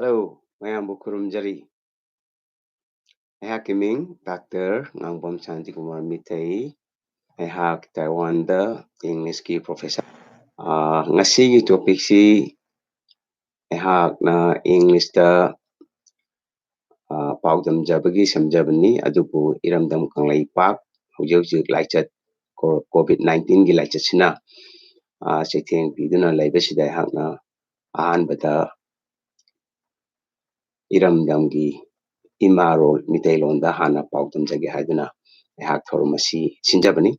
Hello, mayambu kurumjari. Ayahak kiming Dr. Ngangbom Santi Kumar Meetei. Ayahak Taiwan da English ki professor. Ngasi gi topic si ayahak na English da paudam jabagi samjabani adubu iramdam kanglai pak hujau laichat COVID-19 gi laichat sina setheng piduna laibasida ayahak na ahanbada iramdam gi imarol mitailonda hana paudam jagi haiduna ayahak thorumasi sinjabani.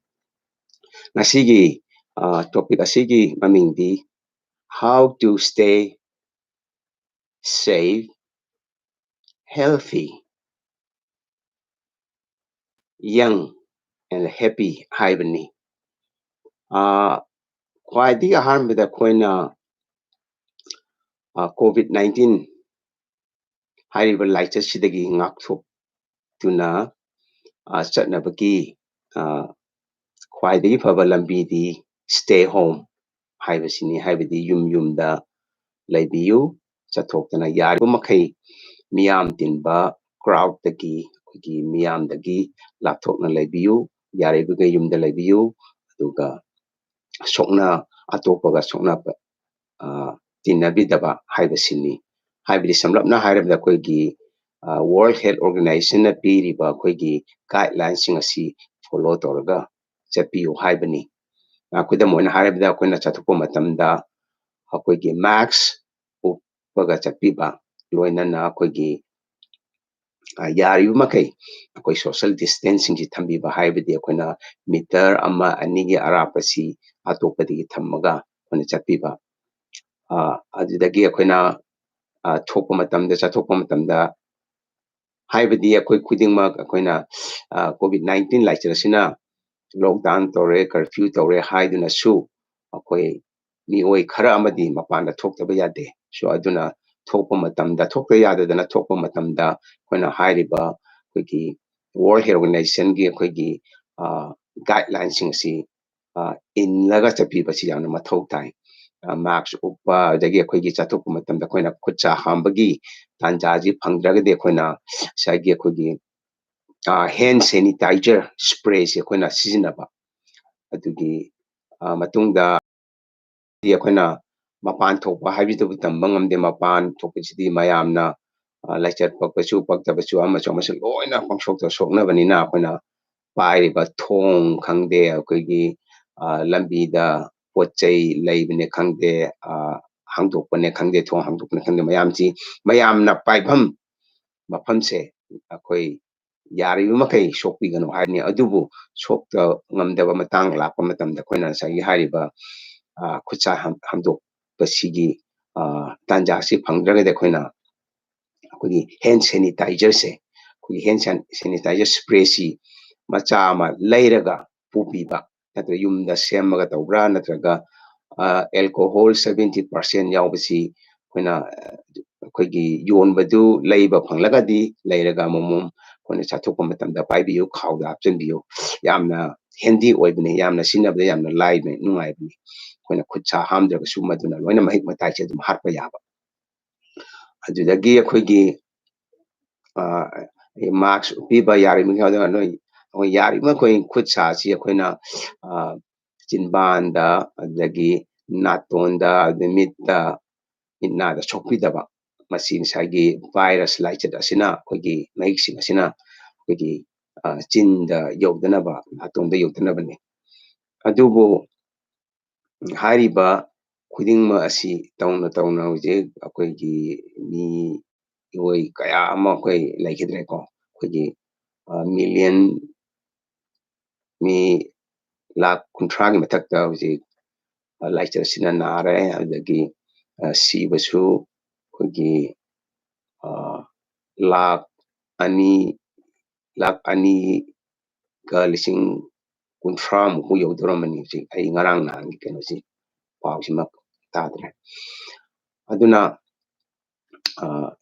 Ngasigi topic asigi mamingdi how to stay safe, healthy, young, and happy haibani. Khwaidigi ahanbada koina COVID-19 hairiba laichat sidagi ngakthok tuna chatnabagi khwaidigi phaba lambidi stay home haibasini haibadi yumda laibiyu chathoktana yariba makai miyam tinba crowd dagi ki miyam dagi lapthokna laibiyu yariba yumda laibiyu aduga sokna atopaga sokna tinabidaba haibasini haibidi samlapna hairabda koigi World Health Organization na piriba koigi guidelines sing asi follow toraga chapiyu haibani kuda moina hairabda koina chathupa matamda akoigi max upaga chapiba loinana akoigi yariba makai akoi social distancing ji thambiba haibadi akoina meter ama anigi arapasi atopadi thammaga koina chapiba adudagi akoina thokpa matamda chathokpa matamda haibadi akoi khudingmak akoina COVID-19 laicharasina lockdown tore curfew tore haiduna su akoi mioi khara amadi mapanda thoktaba yade so aduna thokpa matamda thokta yadadana thokpa matamda koina hairiba koigi World Health Organization gi koigi guidelines sing si inlaga chapiba si yamna mathau tai max upa dagi koigi chathokpa matamda koina khutcha hambagi tanjaji phangdragade koina sagi koigi hand sanitizer spray se koina sizinaba adugi matungda akoina mapan thokpa haibitabu tamba ngamde mapan thokpasidi mayamna laichar pakpasu paktabasu amasu loina pangsokta soknabanina akoina pairiba thong khangde akoigi lambida pochai laibane khangde hangdokpane khangde thong hangdokpane khangde mayamna paibham mafamse akoi yariba makai sokpigano haini adubu sokta ngamdaba matang lakpa matamda koina sagi hariba khutsa hamdokpasigi tanjasi phangdragade koina akoigi hand sanitizer se akoigi hand sanitizer spray si macha ama lairaga pupiba natra yumda semaga tawbra natraga alcohol 70% yaubasi koina akoigi yonbadu laiba phanglagadi lairaga momom koina chathokpa matamda paibiyu khawda hapchanbiyu yamna handy oibane yamna sinabda yamna laibane nungaibane koina khutsa hamdragasu maduna loina mahik mataise adum harpa yaba adudagi akoigi max upiba yarimi khawda noi yarima koi khutsa si akoina chinbanda adagi natonda admitta inada sokpidaba machine sagi virus laichat asina akoigi mahik sing asina akoigi chinda yaudanaba natonda yaudanabani adubu hariba khudingma asi tauna hujik akoigi mi ioi kaya ama akoi laikhidreko akoigi million mi lakh kuntragi mathakta hujik laicharasina nare adagi sibasu akoigi lakh ani ka lising kunthra muku yaudoramani hujik ai ngarang nahangi kenosi pausimak tadre aduna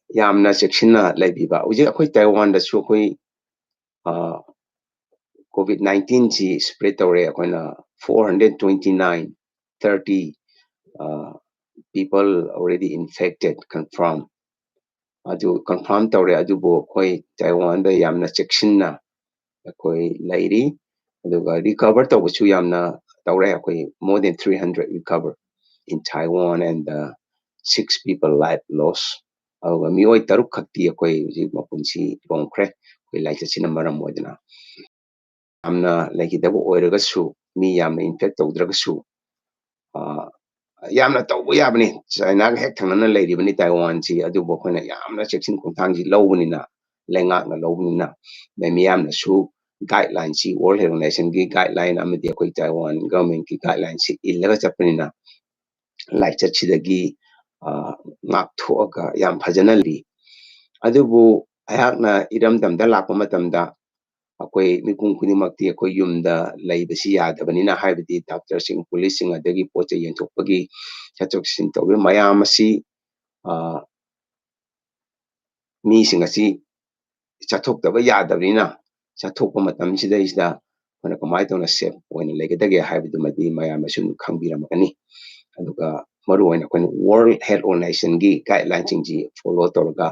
yamna chekshina laibiba hujik akoi Taiwan da su akoi COVID-19 si spread tawre akoina 429 30 people already infected confirmed ꯑꯗꯨ confirm ꯇꯧꯔꯦ ꯑꯗꯨꯕꯨ ꯑꯩꯈꯣꯏ ꯇꯥꯏꯋꯥꯟꯗ ꯌꯥꯝꯅ ꯆꯦꯛꯁꯤꯟꯅ ꯑꯩꯈꯣꯏ ꯂꯩꯔꯤ ꯑꯗꯨꯒ recover ꯇꯧꯕꯁꯨ ꯌꯥꯝꯅ ꯇꯧꯔꯦ ꯑꯩꯈꯣꯏ more than 300 recover in Taiwan and 6 people life loss ꯑꯗꯨꯒ ꯃꯤꯑꯣꯏ 6 ꯈꯛꯇꯤ ꯑꯩꯈꯣꯏ ꯍꯧꯖꯤꯛ ꯃꯄꯨꯟꯁꯤ ꯂꯣꯡꯈ꯭ꯔꯦ ꯑꯩꯈꯣꯏ ꯂꯥꯏꯆꯠꯁꯤꯅ ꯃꯔꯝ ꯑꯣꯏꯗꯅ ꯌꯥꯝꯅ ꯂꯩꯈꯤꯗꯕ ꯑꯣꯏꯔꯒꯁꯨ ꯃꯤ ꯌꯥꯝꯅ ꯏꯟꯐꯦꯛ ꯇꯧꯗ꯭ꯔꯒꯁꯨ ꯌꯥꯝꯅ ꯇꯧꯕ ꯌꯥꯕꯅꯤ ꯆꯥꯏꯅꯥꯒ ꯍꯦꯛ ꯊꯪꯅꯅ ꯂꯩꯔꯤꯕꯅꯤ ꯇꯥꯏꯋꯥꯟꯁꯤ ꯑꯗꯨꯕꯨ ꯑꯩꯈꯣꯏꯅ ꯌꯥꯝꯅ ꯆꯦꯛꯁꯤꯟ ꯈꯣꯡꯊꯥꯡꯁꯤ ꯂꯧꯕꯅꯤꯅ ꯂꯩꯉꯥꯛꯅ ꯂꯧꯕꯅꯤꯅ ꯃꯤꯌꯥꯝꯅꯁꯨ ꯒꯥꯏꯗꯂꯥꯏꯟꯁꯤ ꯋꯥꯔꯜ ꯍꯦꯜꯊ ꯑꯣꯔꯒꯅꯥꯏꯖꯦꯁꯟꯒꯤ ꯒꯥꯏꯗꯂꯥꯏꯟ ꯑꯃꯗꯤ ꯑꯩꯈꯣꯏ ꯇꯥꯏꯋꯥꯟ ꯒꯚꯔꯟꯃꯦꯟꯠꯀꯤ ꯒꯥꯏꯗꯂꯥꯏꯟꯁꯤ ꯏꯜꯂꯒ ꯆꯠꯄꯅꯤꯅ ꯂꯥꯏꯆꯠꯁꯤꯗꯒꯤ ꯉꯥꯛꯊꯣꯛꯑꯒ ꯌꯥꯝ ꯐꯖꯅ ꯂꯩ ꯑꯗꯨꯕꯨ ꯑꯩꯍꯥꯛꯅ ꯏꯔꯝꯗꯝꯗ ꯂꯥꯛꯄ ꯃꯇꯝꯗ ꯑꯩꯈꯣꯏ ꯃꯤꯄꯨꯝ ꯈꯨꯗꯤꯡꯃꯛꯇꯤ ꯑꯩꯈꯣꯏ ꯌꯨꯝꯗ ꯂꯩꯕꯁꯤ ꯌꯥꯗꯕꯅꯤꯅ ꯍꯥꯏꯕꯗꯤ ꯗꯣꯛꯇꯔꯁꯤꯡ ꯄꯨꯂꯤꯁꯁꯤꯡ ꯑꯗꯒꯤ ꯄꯣꯠ ꯆꯩ ꯌꯦꯟꯊꯣꯛꯄꯒꯤ ꯆꯠꯊꯣꯛ ꯆꯠꯁꯤꯟ ꯇꯧꯕ ꯃꯌꯥꯝ ꯑꯁꯤ ꯃꯤꯁꯤꯡ ꯑꯁꯤ ꯆꯠꯊꯣꯛꯇꯕ ꯌꯥꯗꯕꯅꯤꯅ ꯆꯠꯊꯣꯛꯄ ꯃꯇꯝꯁꯤꯗꯩꯁꯤꯗ ꯑꯩꯈꯣꯏꯅ ꯀꯃꯥꯏꯅ ꯇꯧꯅ ꯁꯦꯐ ꯑꯣꯏꯅ ꯂꯩꯒꯗꯒꯦ ꯍꯥꯏꯕꯗꯨꯃꯗꯤ ꯃꯌꯥꯝꯅꯁꯨ ꯈꯪꯕꯤꯔꯝꯒꯅꯤ ꯑꯗꯨꯒ ꯃꯔꯨꯑꯣꯏꯅ ꯑꯩꯈꯣꯏꯅ ꯋꯥꯔꯜ ꯍꯦꯜꯊ ꯑꯣꯔꯒꯅꯥꯏꯖꯦꯁꯟꯒꯤ ꯒꯥꯏꯗꯂꯥꯏꯟꯁꯤꯡꯁꯤ ꯐꯣꯂꯣ ꯇꯧꯔꯒ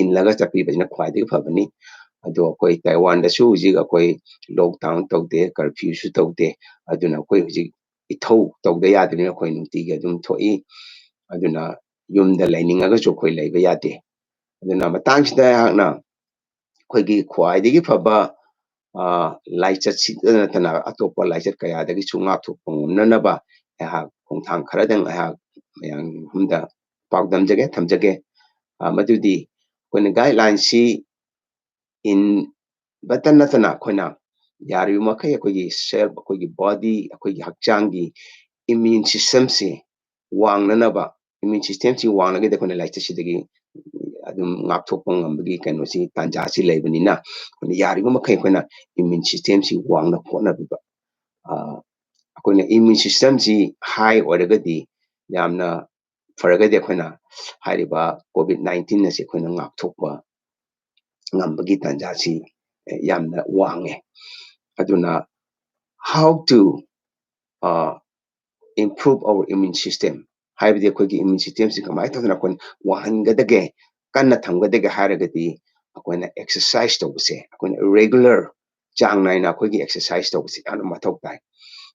ꯏꯜꯂꯒ ꯆꯠꯄꯤꯕꯁꯤꯅ ꯈ꯭ꯋꯥꯏꯗꯒꯤ ꯐꯕꯅꯤ ꯑꯗꯣ ꯑꯩꯈꯣꯏ ꯇꯥꯏꯋꯥꯟꯗꯁꯨ ꯍꯧꯖꯤꯛ ꯑꯩꯈꯣꯏ ꯂꯣꯛꯗꯥꯎꯟ ꯇꯧꯗꯦ ꯀꯔꯐ꯭ꯌꯨꯁꯨ ꯇꯧꯗꯦ ꯑꯗꯨꯅ ꯑꯩꯈꯣꯏ ꯍꯧꯖꯤꯛ ꯏꯊꯧ ꯇꯧꯗ ꯌꯥꯗꯕꯅꯤꯅ ꯑꯩꯈꯣꯏ ꯅꯨꯡꯇꯤꯒꯤ ꯑꯗꯨꯝ ꯊꯣꯛꯏ ꯑꯗꯨꯅ ꯌꯨꯝꯗ ꯂꯩꯅꯤꯡꯉꯒꯁꯨ ꯑꯩꯈꯣꯏ ꯂꯩꯕ ꯌꯥꯗꯦ ꯑꯗꯨꯅ ꯃꯇꯥꯡꯁꯤꯗ ꯑꯩꯍꯥꯛꯅ ꯑꯩꯈꯣꯏꯒꯤ ꯈ꯭ꯋꯥꯏꯗꯒꯤ ꯐꯕ ꯂꯥꯏꯆꯠꯁꯤꯗ ꯅꯠꯇꯅ ꯑꯇꯣꯞꯄ ꯂꯥꯏꯆꯠ ꯀꯌꯥꯗꯒꯤꯁꯨ ꯉꯥꯛꯊꯣꯛꯄ ꯉꯝꯅꯅꯕ ꯑꯩꯍꯥꯛ ꯈꯣꯡꯊꯥꯡ ꯈꯔꯗꯪ ꯑꯩꯍꯥꯛ ꯃꯌꯥꯝꯗ ꯄꯥꯎꯗꯝꯖꯒꯦ ꯊꯝꯖꯒꯦ ꯃꯗꯨꯗꯤ ꯑꯩꯈꯣꯏꯅ ꯒꯥꯏꯗꯂꯥꯏꯟꯁꯤ ꯏꯟꯕꯇ ꯅꯠꯇꯅ ꯑꯩꯈꯣꯏꯅ ꯌꯥꯔꯤꯕ ꯃꯈꯩ ꯑꯩꯈꯣꯏꯒꯤ ꯁꯦꯜꯐ ꯑꯩꯈꯣꯏꯒꯤ ꯕꯣꯗꯤ ꯑꯩꯈꯣꯏꯒꯤ ꯍꯛꯆꯥꯡꯒꯤ ꯏꯝꯃ꯭ꯌꯨꯟ ꯁꯤꯁꯇꯦꯝꯁꯤ ꯋꯥꯡꯅꯅꯕ ꯏꯝꯃ꯭ꯌꯨꯟ ꯁꯤꯁꯇꯦꯝꯁꯤ ꯋꯥꯡꯉꯒꯗꯤ ꯑꯩꯈꯣꯏꯅ ꯂꯥꯏꯆꯠꯁꯤꯗꯒꯤ ꯑꯗꯨꯝ ꯉꯥꯛꯊꯣꯛꯄ ꯉꯝꯕꯒꯤ ꯀꯩꯅꯣꯁꯤ ꯇꯥꯟꯖꯥꯁꯤ ꯂꯩꯕꯅꯤꯅ ꯑꯩꯈꯣꯏꯅ ꯌꯥꯔꯤꯕ ꯃꯈꯩ ꯑꯩꯈꯣꯏꯅ ꯏꯝꯃ꯭ꯌꯨꯟ ꯁꯤꯁꯇꯦꯝꯁꯤ ꯋꯥꯡꯅ ꯍꯣꯠꯅꯕꯤꯕ ꯑꯩꯈꯣꯏꯅ ꯏꯝꯃ꯭ꯌꯨꯟ ꯁꯤꯁꯇꯦꯝꯁꯤ ꯍꯥꯏ ꯑꯣꯏꯔꯒꯗꯤ ꯌꯥꯝꯅ ꯐꯔꯒꯗꯤ ꯑꯩꯈꯣꯏꯅ ꯍꯥꯏꯔꯤꯕ COVID-19 ꯑꯁꯤ ꯑꯩꯈꯣꯏꯅ ꯉꯥꯛꯊꯣꯛꯄ ꯉꯝꯕꯒꯤ ꯇꯥꯟꯖꯥꯁꯤ ꯌꯥꯝꯅ ꯋꯥꯡꯉꯦ ꯑꯗꯨꯅ how to improve our immune system ꯍꯥꯏꯕꯗꯤ ꯑꯩꯈꯣꯏꯒꯤ ꯏꯝꯃ꯭ꯌꯨꯟ ꯁꯤꯁꯇꯦꯝꯁꯤ ꯀꯃꯥꯏꯅ ꯇꯧꯗꯅ ꯑꯩꯈꯣꯏꯅ ꯋꯥꯡꯍꯟꯒꯗꯒꯦ ꯀꯟꯅ ꯊꯝꯒꯗꯒꯦ ꯍꯥꯏꯔꯒꯗꯤ ꯑꯩꯈꯣꯏꯅ ꯑꯦꯛꯁꯔꯁꯥꯏꯁ ꯇꯧꯕꯁꯦ ꯑꯩꯈꯣꯏꯅ ꯔꯦꯒꯨꯂꯔ ꯆꯥꯡ ꯅꯥꯏꯅ ꯑꯩꯈꯣꯏꯒꯤ ꯑꯦꯛꯁꯔꯁꯥꯏꯁ ꯇꯧꯕꯁꯤ ꯌꯥꯝꯅ ꯃꯊꯧ ꯇꯥꯏ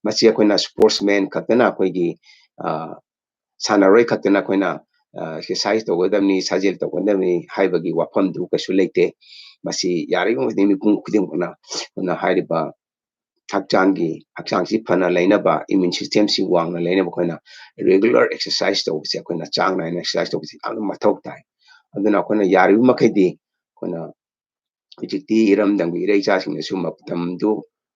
ꯃꯁꯤ ꯑꯩꯈꯣꯏꯅ ꯁ꯭ꯄꯣꯔꯠꯁꯃꯦꯟ ꯈꯛꯇꯅ ꯑꯩꯈꯣꯏꯒꯤ ꯁꯥꯟꯅꯔꯣꯏ ꯈꯛꯇꯅ ꯑꯩꯈꯣꯏꯅ ꯑꯦꯛꯁꯔꯁꯥꯏꯁ ꯇꯧꯒꯗꯕꯅꯤ ꯁꯥꯖꯦꯜ ꯇꯧꯒꯗꯕꯅꯤ ꯍꯥꯏꯕꯒꯤ ꯋꯥꯐꯝꯗꯨ ꯀꯩꯁꯨ ꯂꯩꯇꯦ ꯃꯁꯤ ꯌꯥꯔꯤꯕ ꯃꯈꯩ ꯃꯤꯄꯨꯝ ꯈꯨꯗꯤꯡꯃꯛꯅ ꯑꯩꯈꯣꯏꯅ ꯍꯥꯏꯔꯤꯕ ꯍꯛꯆꯥꯡꯁꯤ ꯐꯅ ꯂꯩꯅꯕ ꯏꯝꯃ꯭ꯌꯨꯟ ꯁꯤꯁꯇꯦꯝꯁꯤ ꯋꯥꯡꯅ ꯂꯩꯅꯕ ꯑꯩꯈꯣꯏꯅ ꯔꯦꯒꯨꯂꯔ ꯑꯦꯛꯁꯔꯁꯥꯏꯁ ꯇꯧꯕꯁꯦ ꯑꯩꯈꯣꯏꯅ ꯆꯥꯡ ꯅꯥꯏꯅ ꯑꯦꯛꯁꯔꯁꯥꯏꯁ ꯇꯧꯕꯁꯤ ꯌꯥꯝꯅ ꯃꯊꯧ ꯇꯥꯏ ꯑꯗꯨꯅ ꯑꯩꯈꯣꯏꯅ ꯌꯥꯔꯤꯕ ꯃꯈꯩꯗꯤ ꯑꯩꯈꯣꯏꯅ ꯍꯧꯖꯤꯛꯇꯤ ꯏꯔꯝꯗꯝꯒꯤ ꯏꯔꯩꯆꯥꯁꯤꯡꯅꯁꯨ ꯃꯇꯝꯗꯨ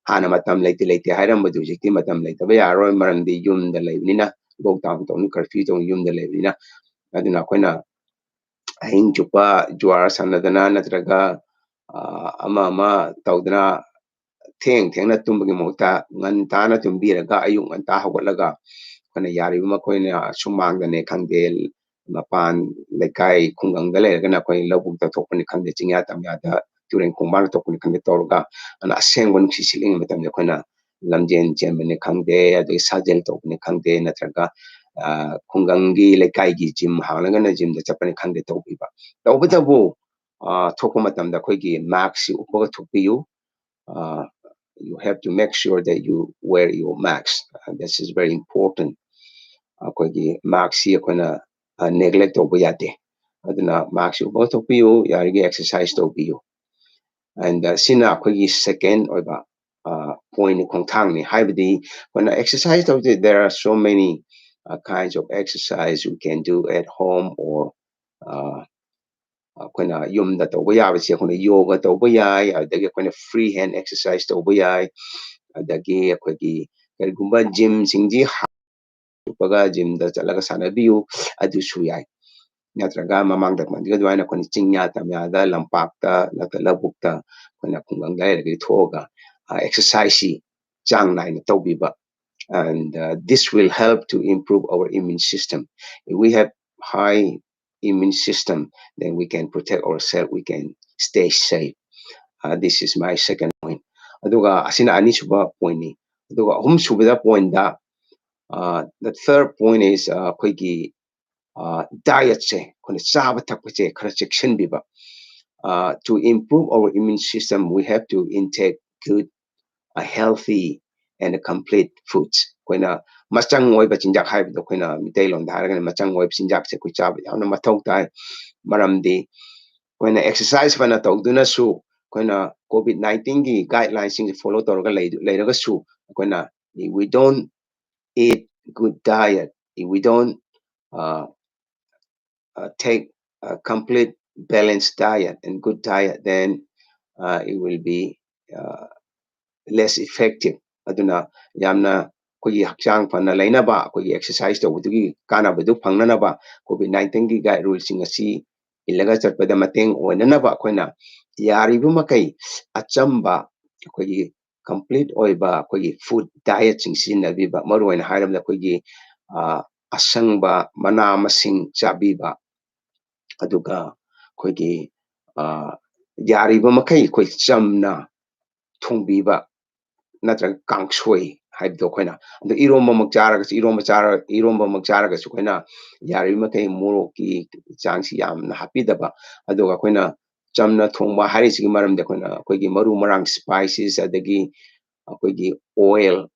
ꯍꯥꯟꯅ ꯃꯇꯝ ꯂꯩꯇꯦ ꯍꯥꯏꯔꯝꯕꯗꯨ ꯍꯧꯖꯤꯛꯇꯤ ꯃꯇꯝ ꯂꯩꯇꯕ ꯌꯥꯔꯔꯣꯏ ꯃꯔꯝꯗꯤ ꯌꯨꯝꯗ ꯂꯩꯕꯅꯤꯅ ꯂꯣꯛꯗꯥꯎꯟ ꯇꯧꯅꯤ ꯀꯔꯐ꯭ꯌꯨ ꯇꯧꯅꯤ ꯌꯨꯝꯗ ꯂꯩꯕꯅꯤꯅ ꯑꯗꯨꯅ ꯑꯩꯈꯣꯏꯅ ꯑꯍꯤꯡ ꯆꯨꯞꯄ ꯖꯨꯋꯥꯔ ꯁꯥꯟꯅꯗꯅ ꯅꯠꯇ꯭ꯔꯒ ꯑꯃ ꯇꯧꯗꯅ ꯊꯦꯡꯅ ꯇꯨꯝꯕꯒꯤ ꯃꯍꯨꯠꯇ ꯉꯟꯇꯥꯅ ꯇꯨꯝꯕꯤꯔꯒ ꯑꯌꯨꯛ ꯉꯟꯇꯥ ꯍꯧꯒꯠꯂꯒ ꯑꯩꯈꯣꯏꯅ ꯌꯥꯔꯤꯕ ꯃꯈꯩꯅ ꯁꯨꯃꯥꯡꯗꯅꯦ ꯈꯪꯗꯦ ꯃꯄꯥꯟ ꯂꯩꯀꯥꯏ ꯈꯨꯡꯒꯪꯗ ꯂꯩꯔꯒꯅ ꯑꯩꯈꯣꯏ ꯂꯧꯕꯨꯛꯇ ꯊꯣꯛꯄꯅꯤ ꯈꯪꯗꯦ ꯆꯤꯡꯌꯥ ꯇꯝꯌꯥꯗ ꯇꯨꯔꯦꯟ ꯈꯣꯡꯕꯥꯟꯗ ꯊꯣꯛꯄꯅꯤ ꯈꯪꯗꯦ ꯇꯧꯔꯒ ꯑꯁꯦꯡꯕ ꯅꯨꯡꯁꯤꯠ ꯁꯤꯠꯂꯤꯉꯩ ꯃꯇꯝꯗ ꯑꯩꯈꯣꯏꯅ ꯂꯝꯖꯦꯟ ꯆꯦꯟꯕꯅꯤ ꯈꯪꯗꯦ ꯑꯗꯒꯤ ꯁꯥꯖꯦꯜ ꯇꯧꯕꯅꯤ ꯈꯪꯗꯦ ꯅꯠꯇ꯭ꯔꯒ ꯈꯨꯡꯒꯪꯒꯤ ꯂꯩꯀꯥꯏꯒꯤ ꯖꯤꯝ ꯍꯥꯡꯂꯒꯅ ꯖꯤꯝꯗ ꯆꯠꯄꯅꯤ ꯈꯪꯗꯦ ꯇꯧꯕꯤꯕ ꯇꯧꯕꯇꯕꯨ ꯊꯣꯛꯄ ꯃꯇꯝꯗ ꯑꯩꯈꯣꯏꯒꯤ ꯃꯥꯛꯁꯁꯤ ꯎꯞꯄꯒ ꯊꯣꯛꯄꯤꯌꯨ you have to make sure that you wear your mask. This is very important. ꯑꯩꯈꯣꯏꯒꯤ ꯃꯥꯛꯁꯁꯤ ꯑꯩꯈꯣꯏꯅ ꯅꯦꯒ꯭ꯂꯦꯛ ꯇꯧꯕ ꯌꯥꯗꯦ ꯑꯗꯨꯅ ꯃꯥꯛꯁꯁꯤ ꯎꯞꯄꯒ ꯊꯣꯛꯄꯤꯌꯨ ꯌꯥꯔꯤꯒꯩ ꯑꯦꯛꯁꯔꯁꯥꯏꯁ ꯇꯧꯕꯤꯌꯨ ꯑꯦꯟ ꯁꯤꯅ ꯑꯩꯈꯣꯏꯒꯤ ꯁꯦꯀꯦꯟ ꯑꯣꯏꯕ ꯄꯣꯏꯟꯅꯤ ꯈꯣꯡꯊꯥꯡꯅꯤ ꯍꯥꯏꯕꯗꯤ ꯑꯩꯈꯣꯏꯅ ꯑꯦꯛꯁꯔꯁꯥꯏꯁ ꯇꯧꯕꯁꯦ there are so many kinds of exercise you can do at home or ꯑꯩꯈꯣꯏꯅ ꯌꯨꯝꯗ ꯇꯧꯕ ꯌꯥꯕꯁꯤ ꯑꯩꯈꯣꯏꯅ ꯌꯣꯒ ꯇꯧꯕ ꯌꯥꯏ ꯑꯗꯒꯤ ꯑꯩꯈꯣꯏꯅ ꯐ꯭ꯔꯤ ꯍꯦꯟ ꯑꯦꯛꯁꯔꯁꯥꯏꯁ ꯇꯧꯕ ꯌꯥꯏ ꯑꯗꯒꯤ ꯑꯩꯈꯣꯏꯒꯤ ꯀꯔꯤꯒꯨꯝꯕ ꯖꯤꯝꯁꯤꯡꯁꯤ ꯍꯥꯡꯗꯣꯛꯄꯒ ꯖꯤꯝꯗ ꯆꯠꯂꯒ ꯁꯥꯟꯅꯕꯤꯌꯨ ꯑꯗꯨꯁꯨ ꯌꯥꯏ ꯅꯠꯇ꯭ꯔꯒ ꯃꯃꯥꯡꯗ ꯄꯟꯈꯤꯕ ꯑꯗꯨꯃꯥꯏꯅ ꯑꯩꯈꯣꯏꯅ ꯆꯤꯡꯌꯥ ꯇꯝꯌꯥꯗ ꯂꯝꯄꯥꯛꯇ ꯅꯠꯇ꯭ꯔꯒ ꯂꯧꯕꯨꯛꯇ ꯑꯩꯈꯣꯏꯅ ꯈꯨꯡꯒꯪꯗ ꯂꯩꯔꯒꯗꯤ ꯊꯣꯛꯑꯒ ꯑꯦꯛꯁꯔꯁꯥꯏꯁꯁꯤ ꯆꯥꯡ ꯅꯥꯏꯅ ꯇꯧꯕꯤꯕ and this will help to improve our immune system. If we have high immune system, then we can protect ourselves, we can stay safe. This is my second point. Aduga asina anisuba point ni. Aduga ahum subida point da. The third point is akoigi diet se khone chaba thakpa che khara chection biba to improve our immune system we have to intake good healthy and complete foods koina machang oi ba chinjak hai do koina mitei lon da harga machang oi chinjak se ku chaba yamna mathau tai maramdi koina exercise bana tawduna su koina covid-19 gi guidelines sing follow torga leiraga su koina if we don't eat good diet if we don't uh, take a complete balanced diet and good diet, then it will be uh, less effective. Aduna yamna kogi hakchang phana lainaba kogi exercise tawdugi kana badu phangnanaba covid-19 gi guide rules sing asi ilaga chatpada mateng oinanaba koina yaribu makai achamba kogi complete oiba kogi food diet sing sinabiba maruina hairamda kogi asangba mana masing chabiba aduga koigi yariba makai koi chamna thongbiba natra kangsoi haibdo koina adu iromba mak charaga iromba mak charaga su koina yariba makai moro ki changsi yamna hapidaba aduga koina chamna thongba harisi maramde koina koigi maru marang spices adagi koigi oil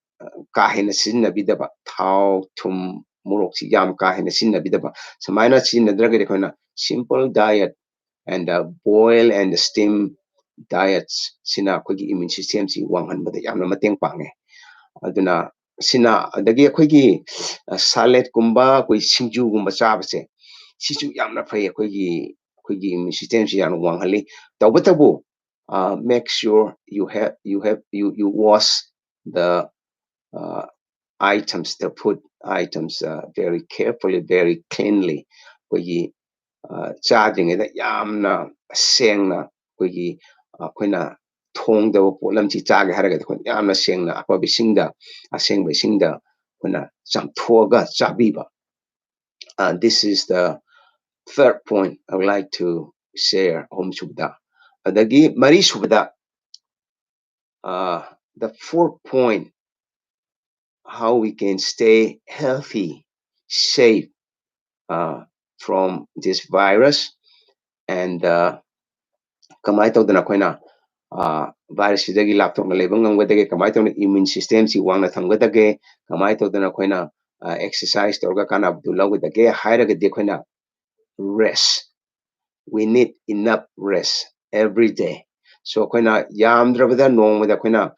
ka hena sinnabidaba thau thum morok si yam ka hena sinnabidaba samaina sinnadraga koina simple diet and boil and steam diets sina akogi immune system si wanghanbada yamna mateng pange aduna sina adagi akogi salad kumba koi singju gumba chabase sisu yamna phai akogi immune system si yamna wanghali tawbatabu make sure you wash the uh, items the food items very carefully very cleanly akogi ꯆꯥꯗ꯭ꯔꯤꯉꯩꯗ ꯌꯥꯝꯅ ꯁꯦꯡꯅ ꯑꯩꯈꯣꯏꯒꯤ ꯑꯩꯈꯣꯏꯅ ꯊꯣꯡꯗꯕ ꯄꯣꯠꯂꯝꯁꯤ ꯆꯥꯒꯦ ꯍꯥꯏꯔꯒꯗꯤ ꯑꯩꯈꯣꯏꯅ ꯌꯥꯝꯅ ꯁꯦꯡꯅ ꯑꯐꯕ ꯏꯁꯤꯡꯗ ꯑꯁꯦꯡꯕ ꯏꯁꯤꯡꯗ ꯑꯩꯈꯣꯏꯅ ꯆꯥꯝꯊꯣꯛꯑꯒ ꯆꯥꯕꯤꯕ this is the third point I would like to share ꯑꯍꯨꯝꯁꯨꯕꯗ ꯑꯗꯒꯤ ꯃꯔꯤꯁꯨꯕꯗ the fourth point how we can stay healthy safe from this virus and kamai tawdana koina virus sidagi laptop na lebang ngamgadage kamai tawna immune system si wangna thamgadage kamai tawdana koina exercise tawga kana abdulawgadage hairagade koina rest we need enough rest every day so koina yamdrabada nongmada koina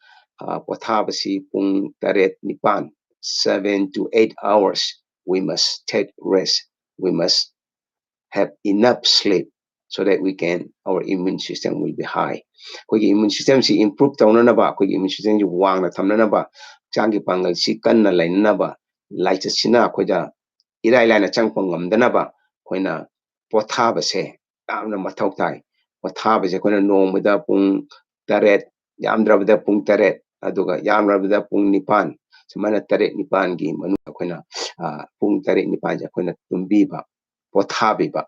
pothabasi pung taret nipan 7 to 8 hours we must take rest we must have enough sleep so that we can our immune system will be high koigi immune system si improve tawnanaba koigi immune system ji wangna thamnanaba changi pangal si kanna lainanaba laicha sina koida irai laina changpa ngamdanaba koina pothaba se yamna mathau tai pothaba je koina nongmada pung taret yamdrabada pung taret aduga yamdrabada pung nipan sumana taret nipan gi manu koina pung taret nipan ja koina tumbiba pothabiba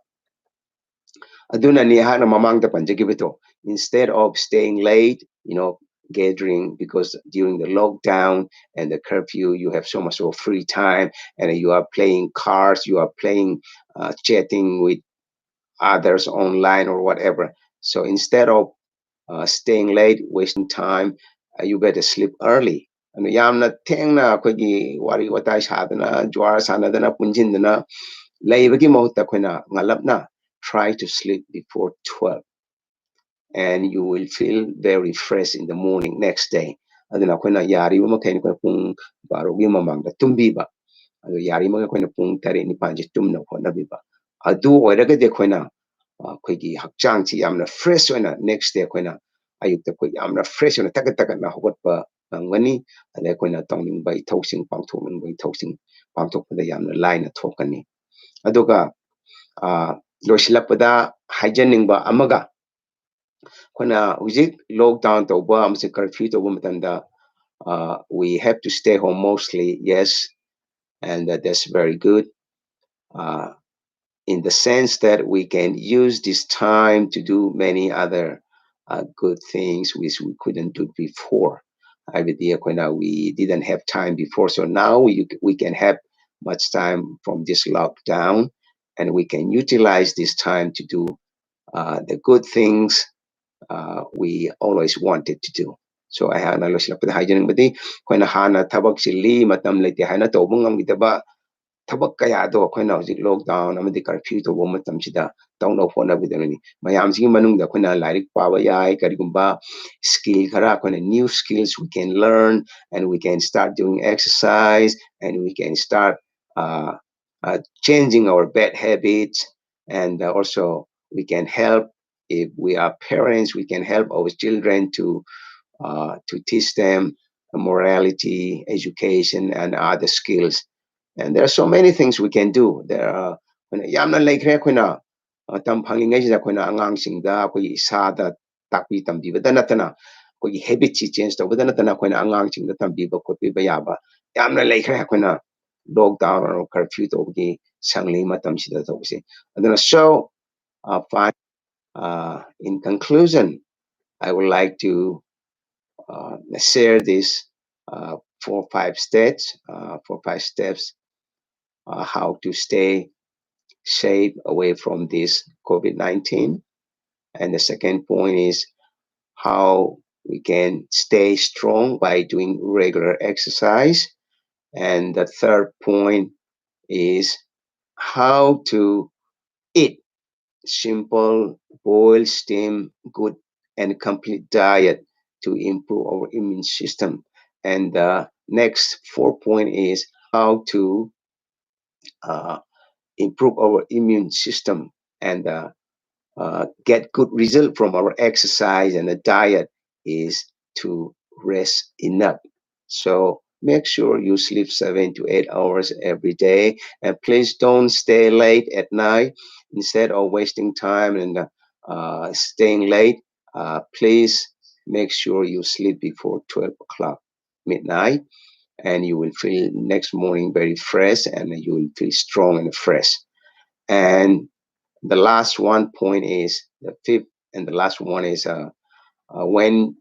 aduna ni hana mamang da panjagibito instead of staying late gathering because during the lockdown and the curfew you have so much of free time and you are playing cards you are playing chatting with others online or whatever so instead of staying late wasting time you better sleep early and yamna thengna akogi wari watai sadana jwar sanadana punjindana laibagi mahutta koina ngalapna try to sleep before 12 and you will feel very fresh in the morning next day aduna koina yari ma kain ko pung baro gi mamang da tumbiba adu yari ma koina pung tare ni panje tumna ko nabiba adu oiraga de koina koigi hakchang chi yamna fresh oina next day koina ayukta ko yamna fresh oina takat takat na hogotpa ngani ade koina tongning bai thousing pangthokning bai thousing pangthokpada yamna laina thokani aduga loisilappada haijaningba amaga koina hujik lockdown tawba amse curfew tawba matanda we have to stay home mostly yes and that's very good uh, in the sense that we can use this time to do many other good things which we couldn't do before. We didn't have time before, so now we can have much time from this lockdown and we can utilize this time to do the good things we always wanted to do. So I have na losilapda hajaningbadi koina hana thabak chili matam lete haina tobungam gidaba ꯊꯕꯛ ꯀꯌꯥꯗꯣ ꯑꯩꯈꯣꯏꯅ ꯍꯧꯖꯤꯛ lockdown ꯑꯃꯗꯤ curfew ꯇꯧꯕ ꯃꯇꯝꯁꯤꯗ ꯇꯧꯅꯕ ꯍꯣꯠꯅꯕꯤꯗꯕꯅꯤ ꯃꯌꯥꯝꯁꯤꯒꯤ ꯃꯅꯨꯡꯗ ꯑꯩꯈꯣꯏꯅ ꯂꯥꯏꯔꯤꯛ ꯄꯥꯕ ꯌꯥꯏ ꯀꯔꯤꯒꯨꯝꯕ ꯁ꯭ꯀꯤꯜ ꯈꯔ ꯑꯩꯈꯣꯏꯅ new skills we can learn and we can start doing exercise and we can start changing our bad habits and also we can help if we are parents we can help our children to teach them morality education and other skills. And there are so many things we can do. There are yamna laikre koina tam phangingai ja koina angang singda koi isada takpi tambibada natana koi habit chi change tawbada natana koina angang singda tambiba khotbi ba yaba yamna laikre koina lockdown or curfew tawgi sangli matam sida tawse aduna so fine in conclusion I would like to share this 4 5 steps how to stay safe away from this COVID-19. And the second point is how we can stay strong by doing regular exercise. And the third point is how to eat simple, boiled, steamed, good, and complete diet to improve our immune system. And the next 4 point is how to improve our immune system and get good result from our exercise and the diet is to rest enough. So make sure you sleep 7 to 8 hours every day and please don't stay late at night instead of wasting time and staying late. Please make sure you sleep before 12 o'clock midnight and you will feel next morning very fresh and you will feel strong and fresh. And the last one point is the fifth and the last one is when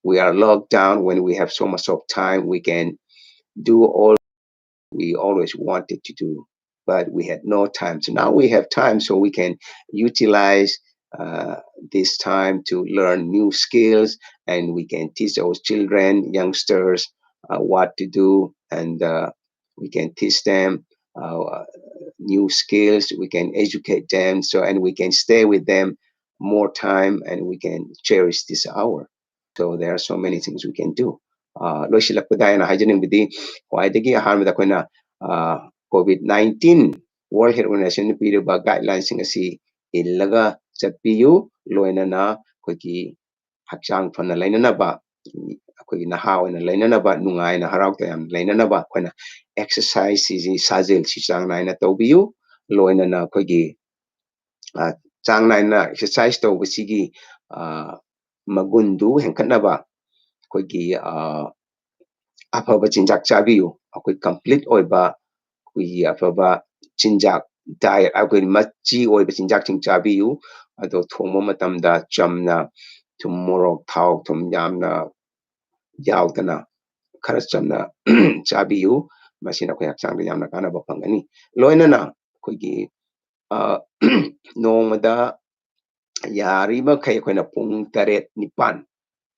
we are locked down, when we have so much of time, we can do all we always wanted to do, but we had no time. So now we have time, so we can utilize uh, this time to learn new skills, and we can teach our children, youngsters, what to do, and we can teach them new skills. We can educate them, so and we can stay with them more time, and we can cherish this hour. So there are so many things we can do. Loisilakpada na hajaningbidi khwaidagi ahanbada akoina COVID-19 World Health Organization piriba guidelines sing asi illaga chatpiyu loinana akoigi hakchang phana lainanaba akoigi naha oina lainanaba nungaina harau tayam lainanaba akoina exercise si sajel si chang naina tawbiyu loinana akoigi chang naina exercise tawbasigi magundu henkatnaba akoigi afaba chinjak chabiyu akoi complete oiba akoigi afaba chinjak diet akoi machi oiba chinjak ching chabiyu ado thongba matamda chamna thum morok thau thum yamna yaudana khara chamna chabiyu masina akhoi hakchangda yamna kanaba phangani loinana akoigi nongmada yariba khai akoina pung 8 9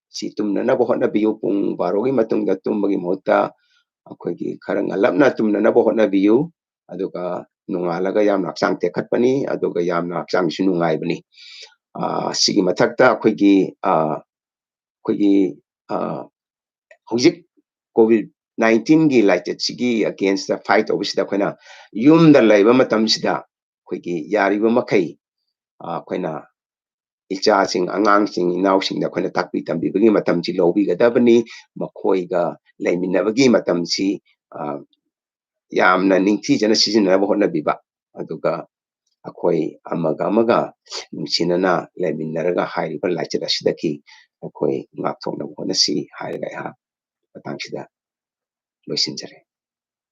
si tumnanaba hotnabiyu pung 12 gi matungda tumbagi mahutta akoigi khara ngalapna tumnanaba hotnabiyu aduga nungalaga yamna hakchang tekhatpani aduga yamna hakchangsu nungaibani sigi mathakta akoigi hojik COVID-19 gi laitet sigi against the fight obisida akoina yumda laiba matamsida akoigi yariba makai akoina ichasing angangsing inausing da akoina takpi tambibagi matamsi lawbigadabani makoiga laiminabagi matamsi yamna ningthijana sizinanaba hotnabiba aduga akhoi amaga nungsinana laiminaraga hairiba laichit asidaki akhoi ngakthoknaba hotnasi hairaga matangsida loisinjare.